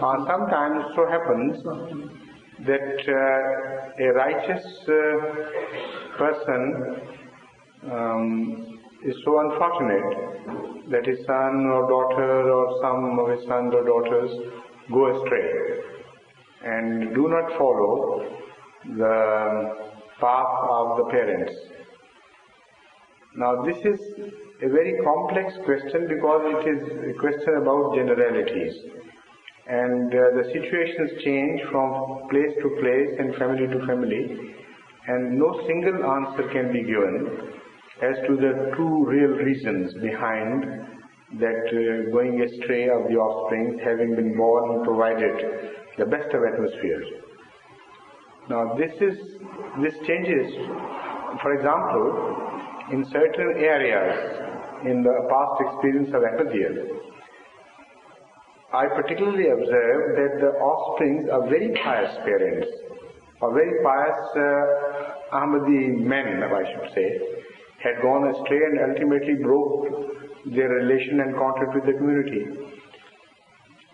Sometimes it so happens that a righteous person is so unfortunate that his son or daughter or some of his sons or daughters go astray and do not follow the path of the parents. Now this is a very complex question because it is a question about generalities, and the situations change from place to place and family to family, and no single answer can be given as to the two real reasons behind that going astray of the offspring, having been born and provided the best of atmospheres. Now this changes. For example, in certain areas in the past experience of Ahmadiyya, I particularly observed that the offsprings of very pious parents, or very pious Ahmadi men, I should say, had gone astray and ultimately broke their relation and contact with the community.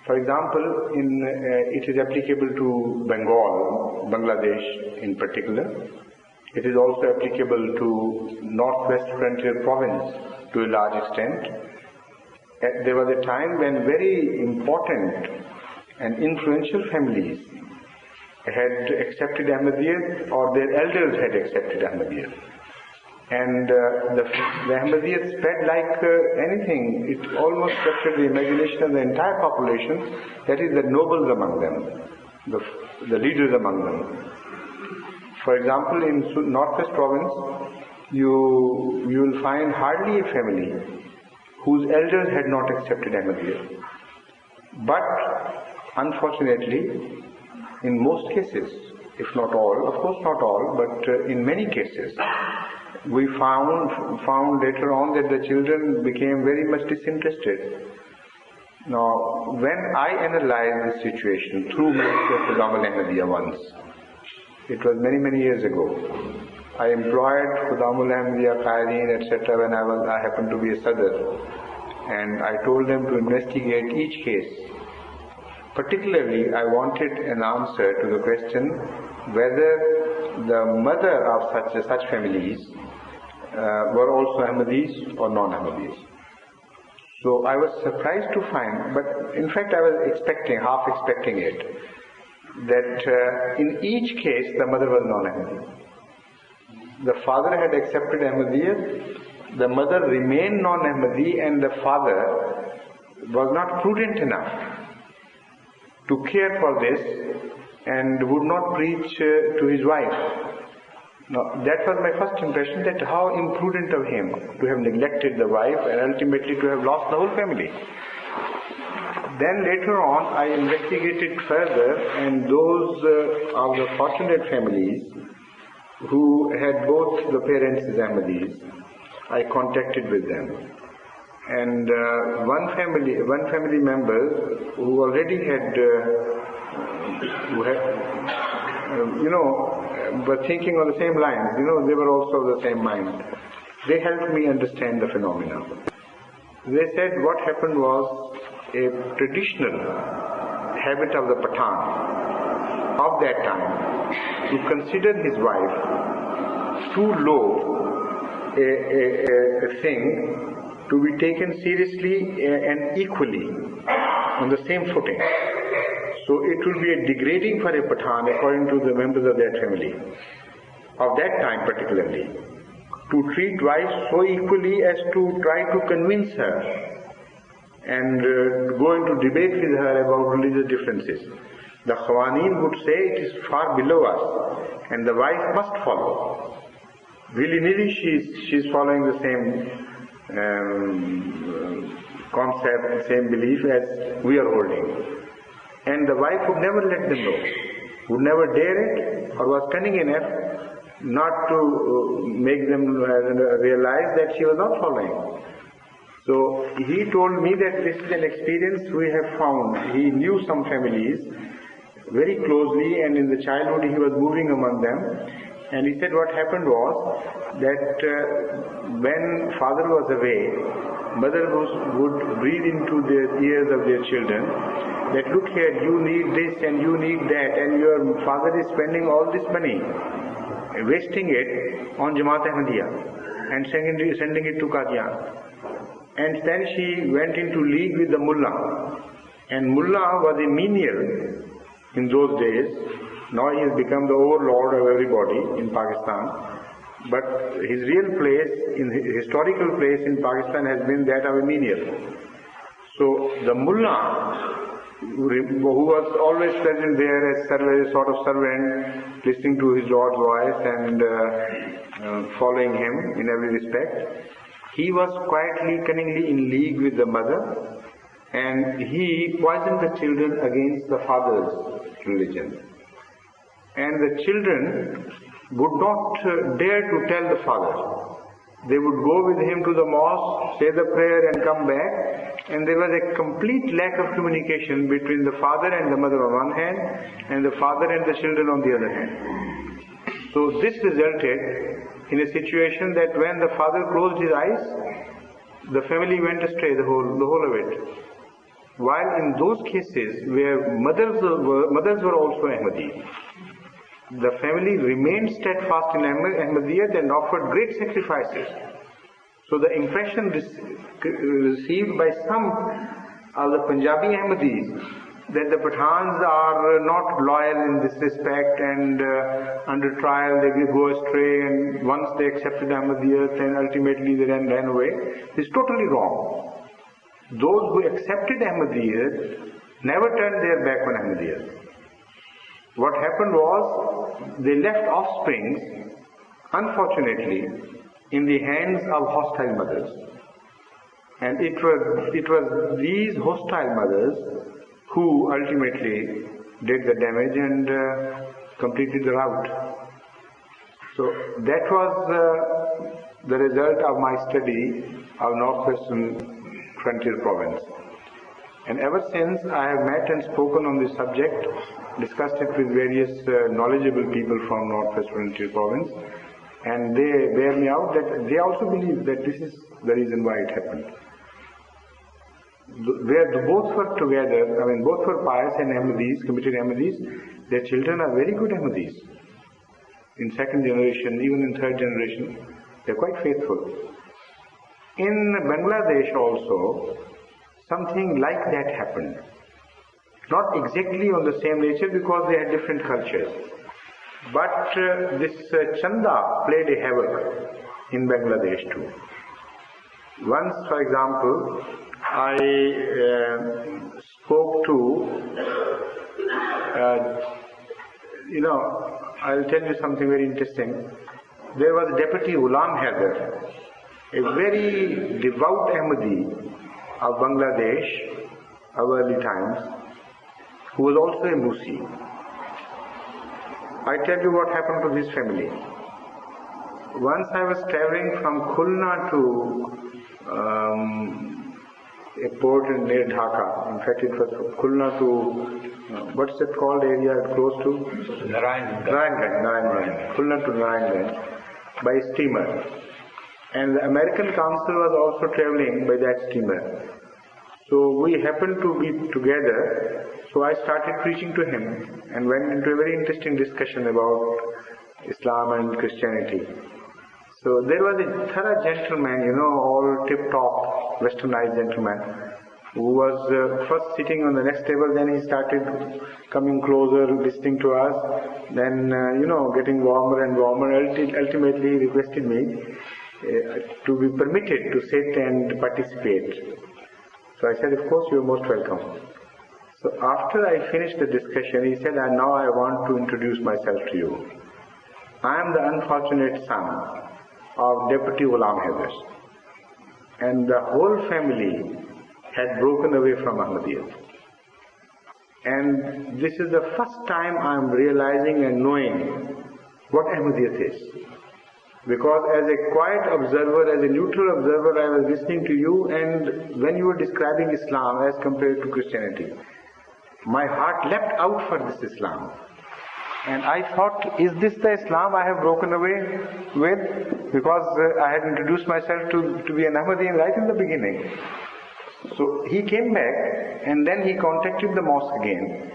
For example, it is applicable to Bengal, Bangladesh in particular. It is also applicable to Northwest Frontier Province to a large extent. There was a time when very important and influential families had accepted Ahmadiyya, or their elders had accepted Ahmadiyya. And the Ahmadiyya spread like anything. It almost captured the imagination of the entire population, that is, the nobles among them, the leaders among them. For example, in Northwest Province, you will find hardly a family whose elders had not accepted Ahmadiyya. But unfortunately, in most cases, if not all, of course not all, but in many cases, we found later on that the children became very much disinterested. Now, when I analyzed the situation through Khudam al-Ahmadiyya once, it was many years ago, I employed Khudam al-Ahmadiyya, Qaideen, etc. when I happened to be a Sadr, and I told them to investigate each case. Particularly, I wanted an answer to the question whether the mother of such families were also Ahmadis or non-Ahmadis. So I was surprised to find, but in fact I was half expecting it, that in each case the mother was non-Ahmadi. The father had accepted Ahmadiyya, the mother remained non-Ahmadi, and the father was not prudent enough to care for this and would not preach to his wife. Now, that was my first impression, that how imprudent of him to have neglected the wife and ultimately to have lost the whole family. Then later on I investigated further, and those of the fortunate families who had both the parents as Ahmadis, I contacted with them. And one family member who already were thinking on the same lines, they were also of the same mind. They helped me understand the phenomena. They said what happened was a traditional habit of the Pathan of that time to consider his wife too low a thing to be taken seriously and equally on the same footing. So it will be a degrading for a Pathan, according to the members of that family, of that time particularly, to treat wives so equally as to try to convince her and go into debate with her about religious differences. The Khawaneen would say it is far below us and the wife must follow. Willy-nilly she is following the same concept, the same belief as we are holding. And the wife would never let them know, would never dare it, or was cunning enough not to make them realize that she was not following. So he told me that this is an experience we have found. He knew some families very closely, and in the childhood he was moving among them. And he said what happened was that when father was away, mother would breathe into the ears of their children that look here, you need this and you need that, and your father is spending all this money, wasting it on Jamaat Ahmadiyya and sending it to Qadian. And then she went into league with the mullah. And mullah was a menial in those days. Now he has become the overlord of everybody in Pakistan. But his real place, his historical place in Pakistan has been that of a menial. So the mullah, who was always present there as a sort of servant, listening to his Lord's voice and following him in every respect, he was quietly, cunningly in league with the mother, and he poisoned the children against the father's religion. And the children would not dare to tell the father. They would go with him to the mosque, say the prayer and come back, and there was a complete lack of communication between the father and the mother on one hand, and the father and the children on the other hand. So this resulted in a situation that when the father closed his eyes, the family went astray, the whole of it. While in those cases where mothers were also Ahmadi, the family remained steadfast in Ahmadiyyat and offered great sacrifices. So the impression received by some of the Punjabi Ahmadis that the Pathans are not loyal in this respect, and under trial they go astray, and once they accepted Ahmadiyyat and ultimately they ran away, is totally wrong. Those who accepted Ahmadiyyat never turned their back on Ahmadiyyat. What happened was they left offsprings, unfortunately, in the hands of hostile mothers. And it was these hostile mothers who ultimately did the damage and completed the rout. So that was the result of my study of Northwestern Frontier Province. And ever since I have met and spoken on this subject, discussed it with various knowledgeable people from Northwest Frontier Province, and they bear me out that they also believe that this is the reason why it happened. Where both were together, both were pious and Ahmadis, committed Ahmadis, their children are very good Ahmadis. In second generation, even in third generation, they are quite faithful. In Bangladesh also, something like that happened. Not exactly on the same nature because they had different cultures. But this Chanda played a havoc in Bangladesh too. Once, for example, I spoke to, I'll tell you something very interesting. There was Deputy Ghulam Haider, a very devout Ahmadi of Bangladesh of early times, who was also a Musi. I tell you what happened to his family. Once I was traveling from Khulna to a port near Dhaka. In fact, it was Khulna to, what's that called area close to? Narayanganj. Khulna to Narayanganj by steamer. And the American Council was also traveling by that steamer. So we happened to be together, so I started preaching to him and went into a very interesting discussion about Islam and Christianity. So there was a thorough gentleman, all tip-top, westernized gentleman, who was first sitting on the next table, then he started coming closer, listening to us, then, getting warmer and warmer. Ultimately, he requested me to be permitted to sit and participate. So I said, of course, you are most welcome. So after I finished the discussion, he said, now I want to introduce myself to you. I am the unfortunate son of Deputy Ghulam Haider. And the whole family had broken away from Ahmadiyyat. And this is the first time I am realizing and knowing what Ahmadiyyat is. Because as a quiet observer, as a neutral observer, I was listening to you, and when you were describing Islam as compared to Christianity, my heart leapt out for this Islam. And I thought, is this the Islam I have broken away with? Because I had introduced myself to be an Ahmadi right in the beginning. So he came back and then he contacted the mosque again.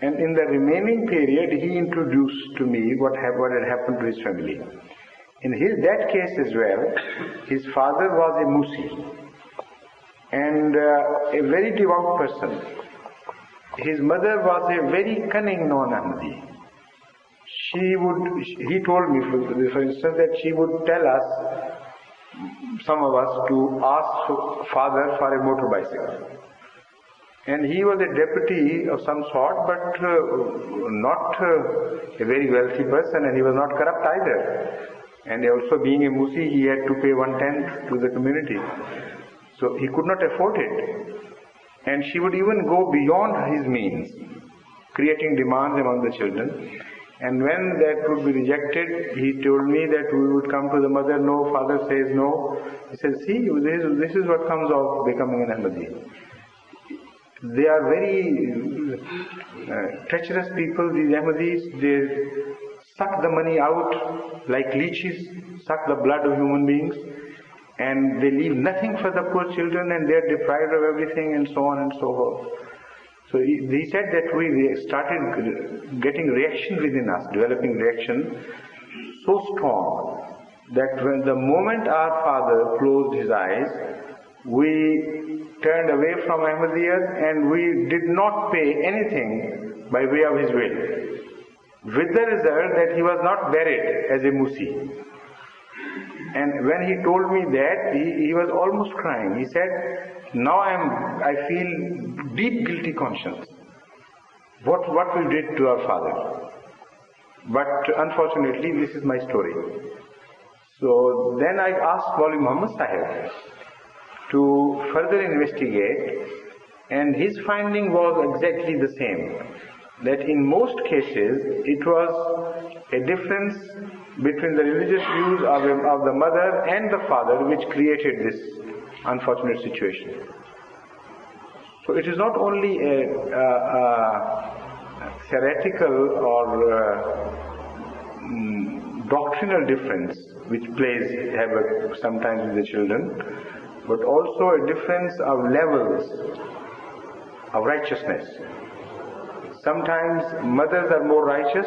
And in the remaining period, he introduced to me what had happened to his family. In that case as well, his father was a Musi and a very devout person. His mother was a very cunning non-Ahmadi. He told me, for instance, that she would tell us, some of us, to ask father for a motor bicycle. And he was a deputy of some sort, but not a very wealthy person, and he was not corrupt either. And also being a Musi, he had to pay 1/10 to the community. So he could not afford it. And she would even go beyond his means, creating demands among the children. And when that would be rejected, he told me that we would come to the mother, no, father says no. He said, see, this is what comes of becoming an Ahmadi. They are very treacherous people, these Ahmadis. They suck the money out like leeches, suck the blood of human beings, and they leave nothing for the poor children, and they are deprived of everything, and so on and so forth. So he said that we started getting reaction within us, developing reaction so strong that when the moment our father closed his eyes, we turned away from Ahmadiyyat and we did not pay anything by way of his will. With the result that he was not buried as a Musi. And when he told me that, he was almost crying. He said, now I feel deep guilty conscience. What we did to our father. But unfortunately, this is my story. So then I asked Maulvi Muhammad Sahib to further investigate, and his finding was exactly the same. That in most cases, it was a difference between the religious views of the mother and the father which created this unfortunate situation. So it is not only a theoretical or doctrinal difference which plays havoc sometimes with the children, but also a difference of levels of righteousness. Sometimes mothers are more righteous,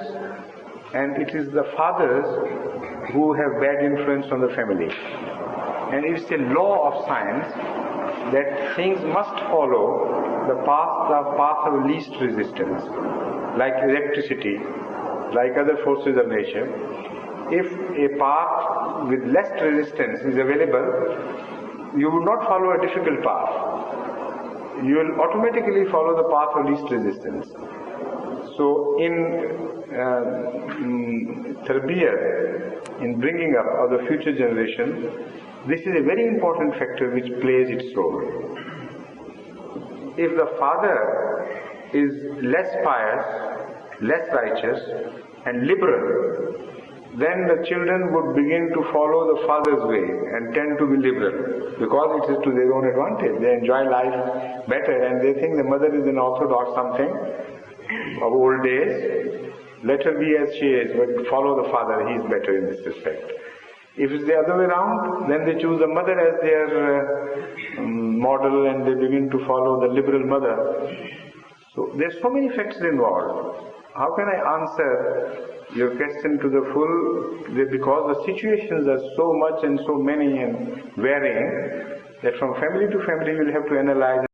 and it is the fathers who have bad influence on the family. And it's a law of science that things must follow the path of least resistance, like electricity, like other forces of nature. If a path with less resistance is available, you will not follow a difficult path. You will automatically follow the path of least resistance. So in tarbiyah, in bringing up of the future generation, this is a very important factor which plays its role. If the father is less pious, less righteous and liberal, then the children would begin to follow the father's way and tend to be liberal, because it is to their own advantage. They enjoy life better and they think the mother is an orthodox something of old days. Let her be as she is, but follow the father, he is better in this respect. If it's the other way around, then they choose the mother as their model and they begin to follow the liberal mother. So there's so many factors involved. How can I answer your question to the full? Because the situations are so much and so many and varying that from family to family you'll have to analyze